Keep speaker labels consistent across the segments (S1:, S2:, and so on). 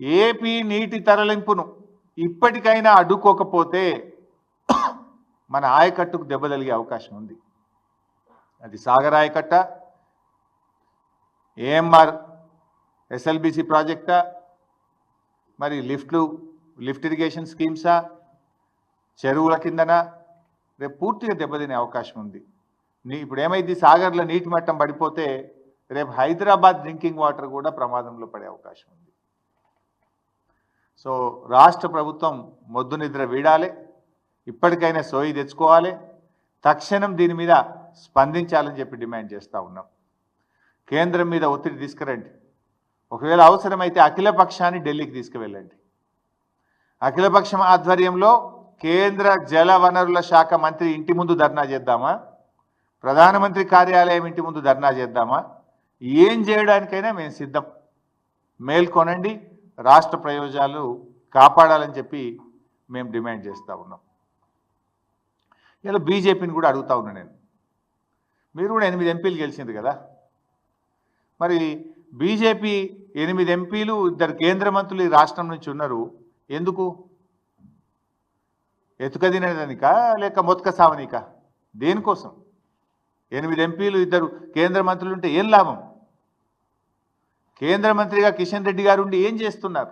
S1: AP నీటి తరలింపును ఇప్పటికైనా అడ్డుకోకపోతే మన ఆయకట్టుకు దెబ్బ తగిలే అవకాశం ఉంది. అది సాగర్ ఆయకట్ట, ఏఎంఆర్ ఎస్ఎల్బిసి ప్రాజెక్టా, మరి లిఫ్ట్ ఇరిగేషన్ స్కీమ్సా, చెరువుల కిందన రేపు పూర్తిగా దెబ్బతినే అవకాశం ఉంది. ఇప్పుడు ఏమైంది, సాగర్లో నీటి మట్టం పడిపోతే రేపు హైదరాబాద్ డ్రింకింగ్ వాటర్ కూడా ప్రమాదంలో పడే అవకాశం ఉంది. సో రాష్ట్ర ప్రభుత్వం మొద్దు నిద్ర వీడాలి, ఇప్పటికైనా సోయి తెచ్చుకోవాలి, తక్షణం దీని మీద స్పందించాలని చెప్పి డిమాండ్ చేస్తూ ఉన్నాం. కేంద్రం మీద ఒత్తిడి తీసుకురండి, ఒకవేళ అవసరమైతే అఖిలపక్షాన్ని ఢిల్లీకి తీసుకువెళ్ళండి. అఖిలపక్షం ఆధ్వర్యంలో కేంద్ర జల వనరుల శాఖ మంత్రి ఇంటి ముందు ధర్నా చేద్దామా, ప్రధానమంత్రి కార్యాలయం ఇంటి ముందు ధర్నా చేద్దామా, ఏం చేయడానికైనా మేము సిద్ధం. మేల్కొనండి, రాష్ట్ర ప్రయోజనాలు కాపాడాలని చెప్పి మేము డిమాండ్ చేస్తూ ఉన్నాం. ఇలా బీజేపీని కూడా అడుగుతా ఉన్నా నేను, మీరు కూడా 8 ఎంపీలు గెలిచింది కదా, మరి బీజేపీ 8 ఎంపీలు 2 కేంద్ర మంత్రులు ఈ రాష్ట్రం నుంచి ఉన్నారు, ఎందుకు? ఎతుకదినదానికా లేక మొత్క సావనికా? దేనికోసం? 8 ఎంపీలు 2 కేంద్ర మంత్రులు ఉంటే ఏం లాభం? కేంద్ర మంత్రిగా కిషన్ రెడ్డి గారు ఉండి ఏం చేస్తున్నారు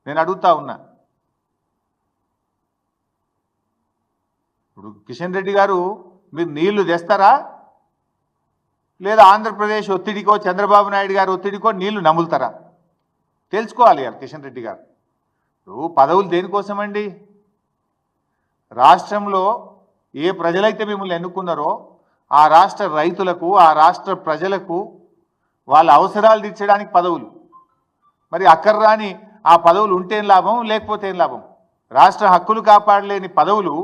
S1: నేను అడుగుతా ఉన్నా. ఇప్పుడు కిషన్ రెడ్డి గారు మీరు నీళ్లు తెస్తారా, లేదా ఆంధ్రప్రదేశ్ ఒత్తిడికో చంద్రబాబు నాయుడు గారు ఒత్తిడికో నీళ్లు నములుతారా? తెలుసుకోవాలి కిషన్ రెడ్డి గారు. ఇప్పుడు పదవులు దేనికోసమండి? రాష్ట్రంలో ఏ ప్రజలైతే మిమ్మల్ని ఎన్నుకున్నారో ఆ రాష్ట్ర రైతులకు, ఆ రాష్ట్ర ప్రజలకు వాళ్ళ అవసరాలు తీర్చడానికి పదవులు. మరి అక్కర్రాని ఆ పదవులు ఉంటేం లాభం, లేకపోతే ఏం లాభం? రాష్ట్ర హక్కులు కాపాడలేని పదవులు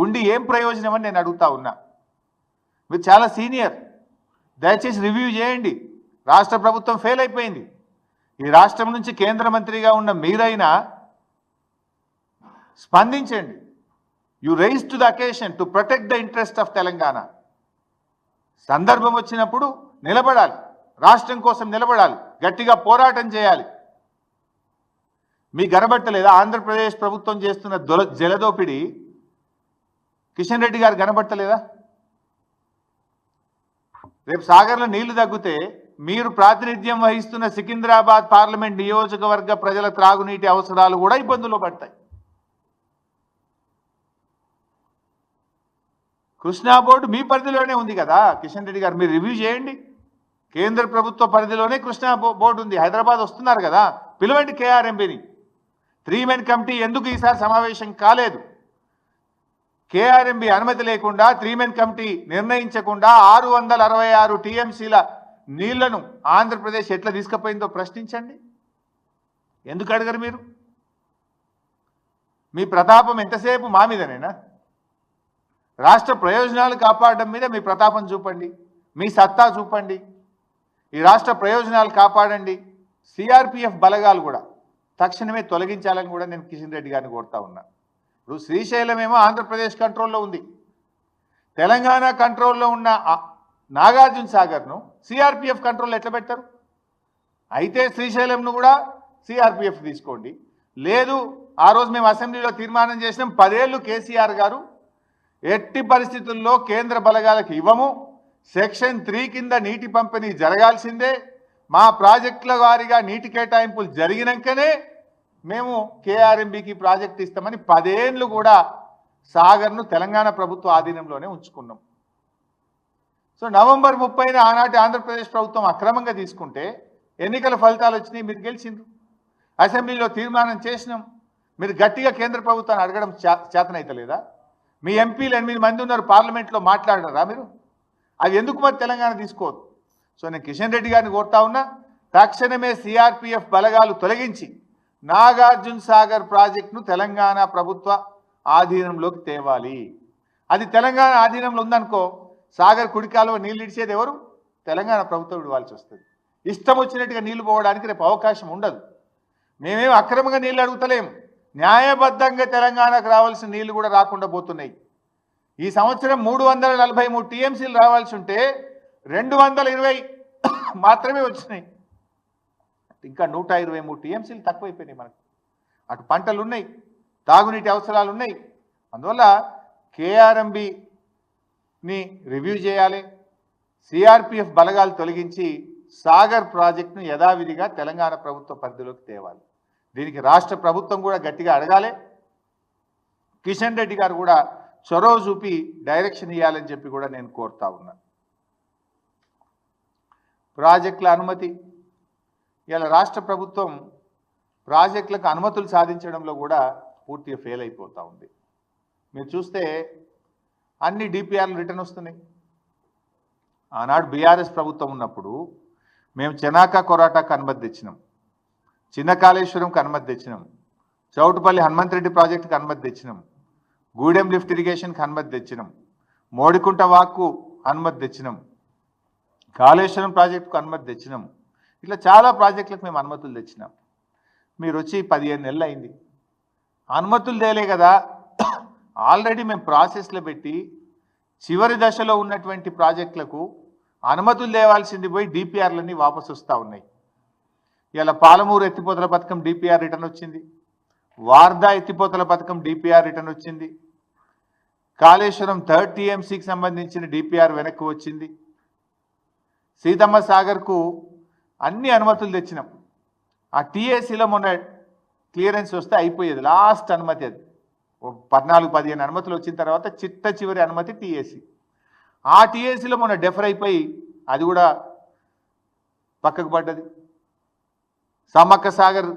S1: ఉండి ఏం ప్రయోజనం అని నేను అడుగుతా ఉన్నా. మీరు చాలా సీనియర్, దయచేసి రివ్యూ చేయండి. రాష్ట్ర ప్రభుత్వం ఫెయిల్ అయిపోయింది. ఈ రాష్ట్రం నుంచి కేంద్ర మంత్రిగా ఉన్న మీరైనా స్పందించండి. You rise to the occasion to protect the interest of Telangana. సందర్భం వచ్చినప్పుడు నిలబడాలి, రాష్ట్రం కోసం నిలబడాలి, గట్టిగా పోరాటం చేయాలి. మీ కనబట్టలేదా ఆంధ్రప్రదేశ్ ప్రభుత్వం చేస్తున్న జలదోపిడి? కిషన్ రెడ్డి గారు కనబట్టలేదా? రేపు సాగర్లో నీళ్లు తగ్గితే మీరు ప్రాతినిధ్యం వహిస్తున్న సికింద్రాబాద్ పార్లమెంట్ నియోజకవర్గ ప్రజల త్రాగునీటి అవసరాలు కూడా ఇబ్బందుల్లో పడతాయి. కృష్ణా బోర్డు మీ పరిధిలోనే ఉంది కదా కిషన్ రెడ్డి గారు, మీరు రివ్యూ చేయండి. కేంద్ర ప్రభుత్వ పరిధిలోనే కృష్ణా బోర్డు ఉంది. హైదరాబాద్ వస్తున్నారు కదా, పిలవండి కేఆర్ఎంబీని. 3 మెన్ కమిటీ ఎందుకు ఈసారి సమావేశం కాలేదు? కేఆర్ఎంబీ అనుమతి లేకుండా 3 మెన్ కమిటీ నిర్ణయించకుండా 666 టీఎంసీల నీళ్లను ఆంధ్రప్రదేశ్ ఎట్లా తీసుకుపోయిందో ప్రశ్నించండి. ఎందుకు అడగరు మీరు? మీ ప్రతాపం ఎంతసేపు మా మీదనేనా? రాష్ట్ర ప్రయోజనాలు కాపాడడం మీద మీ ప్రతాపం చూపండి, మీ సత్తా చూపండి. ఈ రాష్ట్ర ప్రయోజనాలు కాపాడండి. సిఆర్పిఎఫ్ బలగాలు కూడా తక్షణమే తొలగించాలని కూడా నేను కిషన్ రెడ్డి గారిని కోరుతా ఉన్నా. ఇప్పుడు శ్రీశైలం ఏమో ఆంధ్రప్రదేశ్ కంట్రోల్లో ఉంది, తెలంగాణ కంట్రోల్లో ఉన్న నాగార్జున సాగర్ను సిఆర్పిఎఫ్ కంట్రోల్లో ఎట్లా పెట్టారు? అయితే శ్రీశైలంను కూడా సిఆర్పిఎఫ్ తీసుకోండి. లేదు, ఆ రోజు మేము అసెంబ్లీలో తీర్మానం చేసినాం, 10 ఏళ్ళు కేసీఆర్ గారు ఎట్టి పరిస్థితుల్లో కేంద్ర బలగాలకు ఇవ్వము, సెక్షన్ 3 కింద నీటి పంపిణీ జరగాల్సిందే, మా ప్రాజెక్టుల వారీగా నీటి కేటాయింపులు జరిగినాకనే మేము కేఆర్ఎంబీకి ప్రాజెక్ట్ ఇస్తామని 10 ఏళ్ళు కూడా సాగర్ను తెలంగాణ ప్రభుత్వ ఆధీనంలోనే ఉంచుకున్నాం. సో నవంబర్ 30న ఆనాటి ఆంధ్రప్రదేశ్ ప్రభుత్వం అక్రమంగా తీసుకుంటే ఎన్నికల ఫలితాలు వచ్చినాయి, మీరు గెలిచిండ్రు. అసెంబ్లీలో తీర్మానం చేసినాం, మీరు గట్టిగా కేంద్ర ప్రభుత్వాన్ని అడగడం చేతనైతలేదా? మీ ఎంపీలు 8 మంది ఉన్నారు, పార్లమెంట్లో మాట్లాడరా మీరు? అది ఎందుకు మరి తెలంగాణ తీసుకోవద్దు? సో నేను కిషన్ రెడ్డి గారిని కోరుతా ఉన్నా, తక్షణమే సిఆర్పిఎఫ్ బలగాలు తొలగించి నాగార్జున సాగర్ ప్రాజెక్టును తెలంగాణ ప్రభుత్వ ఆధీనంలోకి తేవాలి. అది తెలంగాణ ఆధీనంలో ఉందనుకో, సాగర్ కుడికాలువ నీళ్ళు ఇడిచేది ఎవరు? తెలంగాణ ప్రభుత్వం ఇవ్వాల్సి వస్తుంది. ఇష్టం వచ్చినట్టుగా నీళ్లు పోవడానికి రేపు అవకాశం ఉండదు. మేమేం అక్రమంగా నీళ్ళు అడుగుతలేము, న్యాయబద్ధంగా తెలంగాణకు రావాల్సిన నీళ్లు కూడా రాకుండా పోతున్నాయి. ఈ సంవత్సరం 343 టీఎంసీలు రావాల్సి ఉంటే 220 మాత్రమే వచ్చినాయి. ఇంకా 123 టీఎంసీలు తక్కువైపోయినాయి మనకు. అటు పంటలు ఉన్నాయి, తాగునీటి అవసరాలు ఉన్నాయి. అందువల్ల కేఆర్ఎంబిని రివ్యూ చేయాలి. సిఆర్పిఎఫ్ బలగాలు తొలగించి సాగర్ ప్రాజెక్టును యథావిధిగా తెలంగాణ ప్రభుత్వ పరిధిలోకి తేవాలి. దీనికి రాష్ట్ర ప్రభుత్వం కూడా గట్టిగా అడగాలి. కిషన్ రెడ్డి గారు కూడా చొరవ చూపి డైరెక్షన్ ఇవ్వాలని చెప్పి కూడా నేను కోరుతా ఉన్నా. ప్రాజెక్టుల అనుమతి, ఇలా రాష్ట్ర ప్రభుత్వం ప్రాజెక్టులకు అనుమతులు సాధించడంలో కూడా పూర్తిగా ఫెయిల్ అయిపోతూ ఉంది. మీరు చూస్తే అన్ని డిపిఆర్లు రిటర్న్ వస్తున్నాయి. ఆనాడు బీఆర్ఎస్ ప్రభుత్వం ఉన్నప్పుడు మేము చెనాక కొరాటాకు అనుమతి తెచ్చినాం, చిన్న కాళేశ్వరంకి అనుమతి తెచ్చినాం, చౌటుపల్లి హనుమంతరెడ్డి ప్రాజెక్టుకి అనుమతి తెచ్చినాం, గూడెం లిఫ్ట్ ఇరిగేషన్కి అనుమతి తెచ్చినాం, మోడికుంట వాక్కు అనుమతి తెచ్చినాం, కాళేశ్వరం ప్రాజెక్టుకు అనుమతి తెచ్చినాం. ఇట్లా చాలా ప్రాజెక్టులకు మేము అనుమతులు తెచ్చినాం. మీరు వచ్చి 15 నెలలు అయింది, అనుమతులు తేలే కదా. ఆల్రెడీ మేము ప్రాసెస్లో పెట్టి చివరి దశలో ఉన్నటువంటి ప్రాజెక్టులకు అనుమతులు తేవాల్సింది పోయి డిపిఆర్లన్నీ వాపసు వస్తూ ఉన్నాయి. ఇలా పాలమూరు ఎత్తిపోతల పథకం డిపిఆర్ రిటర్న్ వచ్చింది, వార్దా ఎత్తిపోతల పథకం డిపిఆర్ రిటర్న్ వచ్చింది, కాళేశ్వరం 3rd టీఎంసీకి సంబంధించిన డిపిఆర్ వెనక్కి వచ్చింది, సీతమ్మ సాగర్కు అన్ని అనుమతులు తెచ్చినాం. ఆ టీఏసీలో మొన్న క్లియరెన్స్ వస్తే అయిపోయేది, లాస్ట్ అనుమతి అది. 14-15 అనుమతులు వచ్చిన తర్వాత చిట్ట చివరి అనుమతి టీఏసీ. ఆ టీఏసీలో మొన్న డెఫర్ అయిపోయి అది కూడా పక్కకు పడ్డది. సమ్మక్క సాగర్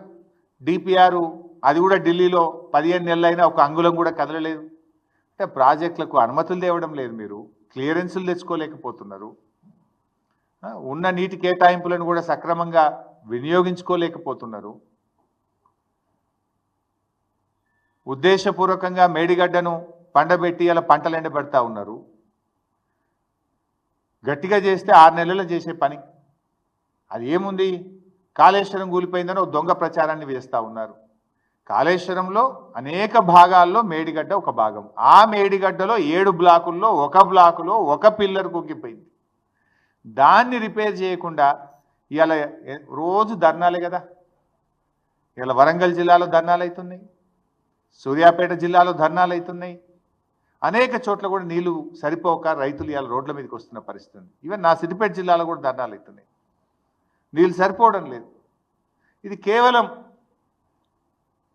S1: డిపిఆర్ అది కూడా ఢిల్లీలో 15 నెలలైనా ఒక అంగుళం కూడా కదలలేదు. అంటే ప్రాజెక్టులకు అనుమతులు తేవడం లేదు, మీరు క్లియరెన్సులు తెచ్చుకోలేకపోతున్నారు, ఉన్న నీటి కేటాయింపులను కూడా సక్రమంగా వినియోగించుకోలేకపోతున్నారు. ఉద్దేశపూర్వకంగా మేడిగడ్డను పండబెట్టి అలా పంటలు ఎండబెడతా ఉన్నారు. గట్టిగా చేస్తే 6 నెలల్లో చేసే పని అది ఏముంది. కాళేశ్వరం కూలిపోయిందని ఒక దొంగ ప్రచారాన్ని వేస్తూ ఉన్నారు. కాళేశ్వరంలో అనేక భాగాల్లో మేడిగడ్డ ఒక భాగం. ఆ మేడిగడ్డలో 7 బ్లాకుల్లో ఒక బ్లాకులో ఒక పిల్లర్ కుంగిపోయింది. దాన్ని రిపేర్ చేయకుండా ఇవాళ రోజు ధర్నాలే కదా. ఇలా వరంగల్ జిల్లాలో ధర్నాలు అవుతున్నాయి, సూర్యాపేట జిల్లాలో ధర్నాలు అవుతున్నాయి, అనేక చోట్ల కూడా నీళ్లు సరిపోక రైతులు ఇవాళ రోడ్ల మీదకి వస్తున్న పరిస్థితి ఉంది. ఈవెన్ నా సిద్దిపేట జిల్లాలో కూడా ధర్నాలు అవుతున్నాయి, నీళ్ళు సరిపోవడం లేదు. ఇది కేవలం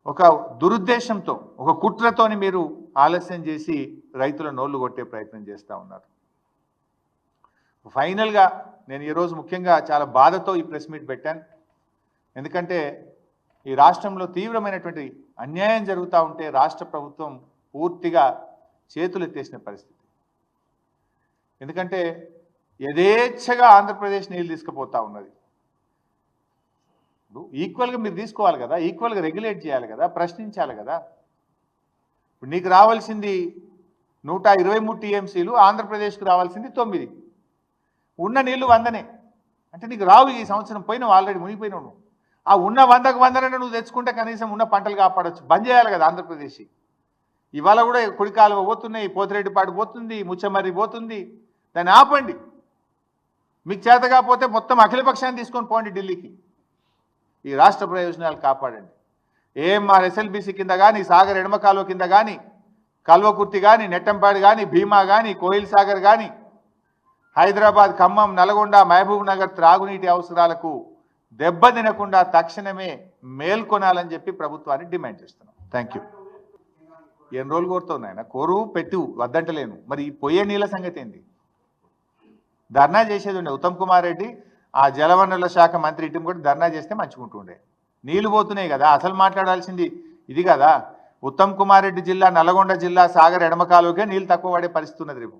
S1: ఒక దురుద్దేశంతో, ఒక కుట్రతోని మీరు ఆలస్యం చేసి రైతుల నోళ్లు కొట్టే ప్రయత్నం చేస్తూ ఉన్నారు. ఫైనల్గా నేను ఈరోజు ముఖ్యంగా చాలా బాధతో ఈ ప్రెస్ మీట్ పెట్టాను. ఎందుకంటే ఈ రాష్ట్రంలో తీవ్రమైనటువంటి అన్యాయం జరుగుతూ ఉంటే రాష్ట్ర ప్రభుత్వం పూర్తిగా చేతులు ఎత్తేసిన పరిస్థితి. ఎందుకంటే యథేచ్ఛగా ఆంధ్రప్రదేశ్ నీళ్ళు తీసుకుపోతూ ఉన్నది. ఈక్వల్గా మీరు తీసుకోవాలి కదా, ఈక్వల్గా రెగ్యులేట్ చేయాలి కదా, ప్రశ్నించాలి కదా. ఇప్పుడు నీకు రావాల్సింది 123 టీఎంసీలు, ఆంధ్రప్రదేశ్కు రావాల్సింది 9. ఉన్న నీళ్లు 100నే అంటే నీకు రావు. ఈ సంవత్సరం పోయినావు, ఆల్రెడీ మునిగిపోయినావు. నువ్వు ఆ ఉన్న 100కు 100 నువ్వు తెచ్చుకుంటే కనీసం ఉన్న పంటలు కాపాడవచ్చు. బంద్ చేయాలి కదా ఆంధ్రప్రదేశ్. ఇవాళ కూడా కుడికాలువ పోతున్నాయి, పోతిరెడ్డిపాడు పోతుంది, ముచ్చమర్రి పోతుంది. దాన్ని ఆపండి. మీకు చేత కాకపోతే మొత్తం అఖిలపక్షాన్ని తీసుకొని పోండి ఢిల్లీకి. ఈ రాష్ట్ర ప్రయోజనాలు కాపాడండి. ఏఎంఆర్ ఎస్ఎల్బీసీ కింద కానీ, సాగర్ ఎడమ కాలువ కింద కానీ, కల్వకుర్తి కానీ, నెట్టంపాడు కానీ, భీమా కానీ, కోయిల్ సాగర్ కానీ, హైదరాబాద్, ఖమ్మం, నల్గొండ, మహబూబ్ నగర్ త్రాగునీటి అవసరాలకు దెబ్బ తినకుండా తక్షణమే మేల్కొనాలని చెప్పి ప్రభుత్వాన్ని డిమాండ్ చేస్తున్నాం. Thank you. ఎన్ని రోజులు కోరుతున్నాయి ఆయన కోరు పెట్టు వద్దంటలేను. మరి ఈ పొయ్యే నీళ్ళ సంగతి ఏంది? ధర్నా చేసేది ఉండే ఉత్తమ్ కుమార్ రెడ్డి, ఆ జలవనరుల శాఖ మంత్రి ఇటు కూడా ధర్నా చేస్తే మంచుకుంటుండే. నీళ్లు పోతున్నాయి కదా, అసలు మాట్లాడాల్సింది ఇది కదా. ఉత్తమ్ కుమార్ రెడ్డి జిల్లా, నల్గొండ జిల్లా సాగర్ ఎడమ కాలువకే నీళ్ళు తక్కువ పడే పరిస్థితి ఉన్నది. రేపు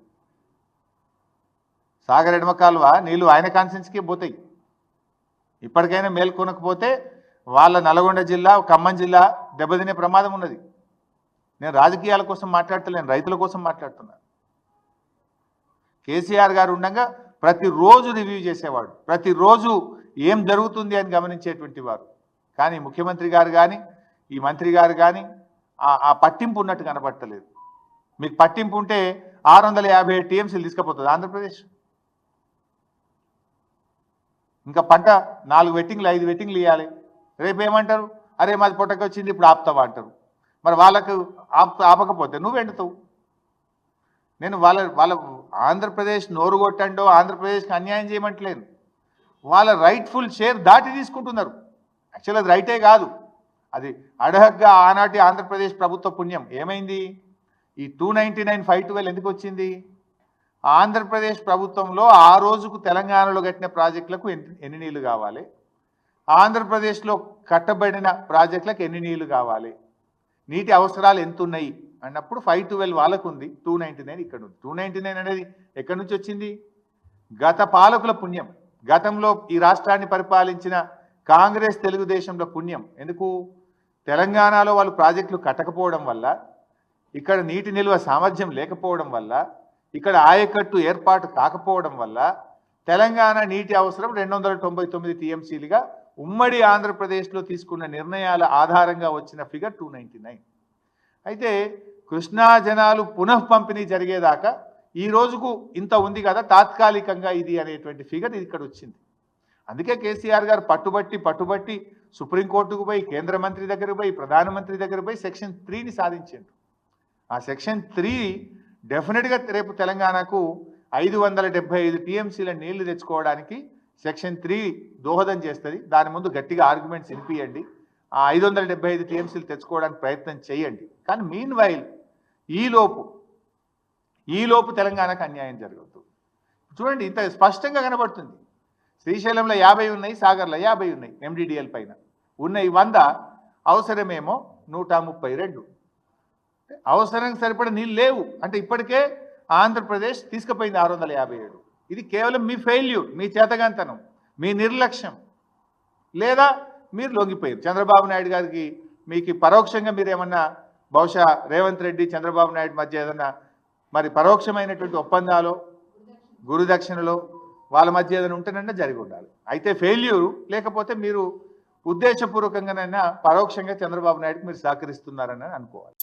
S1: సాగర్ ఎడమ కాలువ నీళ్ళు ఆయన కాన్సెన్స్కే పోతాయి. ఇప్పటికైనా మేల్కొనకపోతే వాళ్ళ నల్గొండ జిల్లా, ఖమ్మం జిల్లా దెబ్బతినే ప్రమాదం ఉన్నది. నేను రాజకీయాల కోసం మాట్లాడతలేను, రైతుల కోసం మాట్లాడుతున్నా. కేసీఆర్ గారు ఉండగా ప్రతిరోజు రివ్యూ చేసేవాడు, ప్రతిరోజు ఏం జరుగుతుంది అని గమనించేటువంటి వారు. కానీ ముఖ్యమంత్రి గారు కానీ, ఈ మంత్రి గారు కానీ ఆ పట్టింపు ఉన్నట్టు కనబడతలేదు. మీకు పట్టింపు ఉంటే 657 టీఎంసీలు తీసుకుపోతుంది ఆంధ్రప్రదేశ్. ఇంకా పంట 4 వెట్టింగ్లు 5 వెట్టింగ్లు ఇవ్వాలి. రేపు ఏమంటారు? అరే మాది పొట్టకి వచ్చింది ఇప్పుడు ఆపుతావా అంటారు. మరి వాళ్ళకు ఆపకపోతే నువ్వు ఎండుతావు. నేను వాళ్ళ ఆంధ్రప్రదేశ్ నోరు కొట్టండో ఆంధ్రప్రదేశ్కి అన్యాయం చేయమంటలేను. వాళ్ళ రైట్ఫుల్ షేర్ దాటి తీసుకుంటున్నారు. యాక్చువల్ అది రైటే కాదు, అది అడహగ్గా ఆనాటి ఆంధ్రప్రదేశ్ ప్రభుత్వ పుణ్యం. ఏమైంది? ఈ 299 512 ఎందుకు వచ్చింది? ఆంధ్రప్రదేశ్ ప్రభుత్వంలో ఆ రోజుకు తెలంగాణలో కట్టిన ప్రాజెక్టులకు ఎన్ని నీళ్లు కావాలి, ఆంధ్రప్రదేశ్లో కట్టబడిన ప్రాజెక్టులకు ఎన్ని నీళ్లు కావాలి, నీటి అవసరాలు ఎంత ఉన్నాయి అన్నప్పుడు 512 వాళ్ళకు ఉంది, 299 ఇక్కడ ఉంది. 299 అనేది ఎక్కడి నుంచి వచ్చింది? గత పాలకుల పుణ్యం. గతంలో ఈ రాష్ట్రాన్ని పరిపాలించిన కాంగ్రెస్ తెలుగుదేశంలో పుణ్యం. ఎందుకు? తెలంగాణలో వాళ్ళు ప్రాజెక్టులు కట్టకపోవడం వల్ల, ఇక్కడ నీటి నిల్వ సామర్థ్యం లేకపోవడం వల్ల, ఇక్కడ ఆయకట్టు ఏర్పాటు కాకపోవడం వల్ల తెలంగాణ నీటి అవసరం 299 టీఎంసీలుగా ఉమ్మడి ఆంధ్రప్రదేశ్లో తీసుకున్న నిర్ణయాల ఆధారంగా వచ్చిన ఫిగర్ 299. అయితే కృష్ణా జనాలు పునః పంపిణీ జరిగేదాకా ఈ రోజుకు ఇంత ఉంది కదా, తాత్కాలికంగా ఇది అనేటువంటి ఫిగర్ ఇక్కడ వచ్చింది. అందుకే కేసీఆర్ గారు పట్టుబట్టి సుప్రీంకోర్టుకు పోయి, కేంద్ర మంత్రి దగ్గర పోయి, ప్రధానమంత్రి దగ్గర పోయి సెక్షన్ 3ని సాధించారు. ఆ సెక్షన్ 3 డెఫినెట్గా రేపు తెలంగాణకు 575 టీఎంసీల నీళ్లు తెచ్చుకోవడానికి సెక్షన్ 3 దోహదం చేస్తుంది. దాని ముందు గట్టిగా ఆర్గ్యుమెంట్స్ వినిపియండి. ఆ 575 టీఎంసీలు తెచ్చుకోవడానికి ప్రయత్నం చేయండి. కానీ మీన్ వైల్ ఈలోపు తెలంగాణకు అన్యాయం జరుగుతుంది. చూడండి, ఇంత స్పష్టంగా కనబడుతుంది. శ్రీశైలంలో 50 ఉన్నాయి, సాగర్లో 50 ఉన్నాయి, ఎండిడిఎల్ పైన ఉన్నాయి 100, అవసరమేమో 132. అవసరం సరిపడ నీళ్ళు లేవు అంటే ఇప్పటికే ఆంధ్రప్రదేశ్ తీసుకుపోయింది 657. ఇది కేవలం మీ ఫెయిల్యూర్, మీ చేతగాంతనం, మీ నిర్లక్ష్యం, లేదా మీరు లొంగిపోయారు. చంద్రబాబు నాయుడు గారికి మీకు పరోక్షంగా మీరు ఏమన్నా బహుశా రేవంత్ రెడ్డి చంద్రబాబు నాయుడు మధ్య ఏదన్నా మరి పరోక్షమైనటువంటి ఒప్పందాలు, గురుదక్షిణలో వాళ్ళ మధ్య ఏదైనా ఉంటేనన్నా జరిగి ఉండాలి. అయితే ఫెయిల్యూరు, లేకపోతే మీరు ఉద్దేశపూర్వకంగానైనా పరోక్షంగా చంద్రబాబు నాయుడుకి మీరు సహకరిస్తున్నారని అనుకోవాలి.